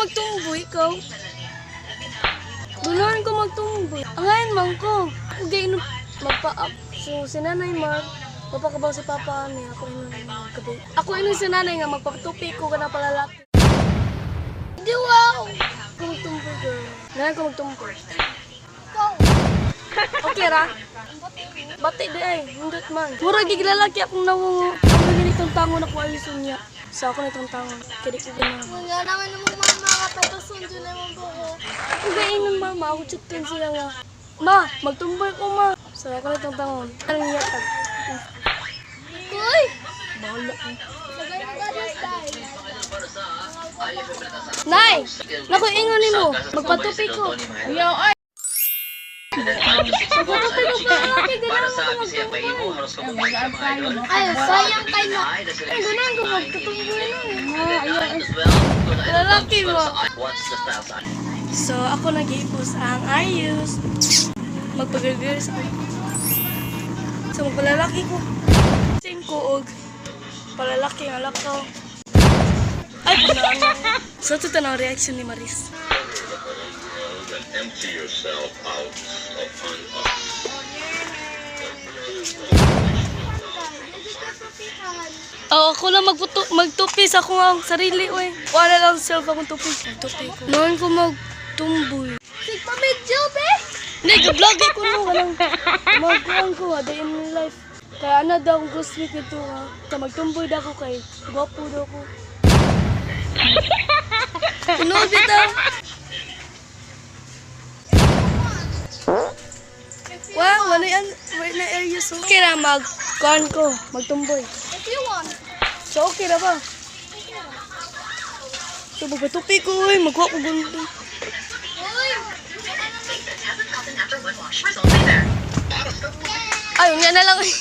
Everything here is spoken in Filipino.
magtumboy, ikaw. Ganahan ko magtumboy. Angayin man ko. Ako gainom magpa-up. So, si Nanay Mark, papakabaw si Papa niya. Ako magkabaw. Ako si Nanay nga magpapatupi ko ka na palalaki. Di wow! Ako magtumboy, girl. Ganahan ko magtumboy. Okay ra? Bati di ay, hindot man. Mura giglalaki akong nawong ganitong tango na ko ayusun niya. Sa ako nitong tango. Kaya ko ganahan. Nga naman namang mga kapatasun dyan naman po ko. Kung gainan mama, ako chutin siya nga. Ma, magtumboy ko ma. Sa ako nitong tango. Ano niya tag? Uy! Bahala ko. Lagay mo gadas tayo. Nay! Naku, ingon ni mo. Magpatupi ko. Yo, ay! Magpatupi ko pa laki. Para Ganahan sa ko Bisaya pa magtumboy. imo, halos ko mga idol. Ay, sayang kayo na. Ay, Ay, ganahan ko magtumboy na eh. as well. Lalaki mo. What's the style sign? So, ako nag-iipos ang ayos. Magpag-girls ako. So, magpalalaki ko. Sing ko og palalaki ang lakaw. Ay, panalo. So, ito na ang reaction ni Maris. Empty yourself out upon us. Oh, ako lang magtupi sa akong ang sarili, oy. Wala lang self akong tupi. Tupi ko. Noon ko magtumboy. Sigpa-medyo, be! Hindi, ka-vlog ko no. Walang magkuhan ko, day in my life. Kaya ano daw akong gusto ito ha. Kaya magtumboy daw ako kay gwapo daw ko. Tunog dito. Wow, wala yan. Wala na area so. Okay na, magkuhan ko. Magtumboy. If you want. So, okay na ba? So, magpatupi ko eh. Magkuha ko gundo. Uy! Ayun nga na lang eh.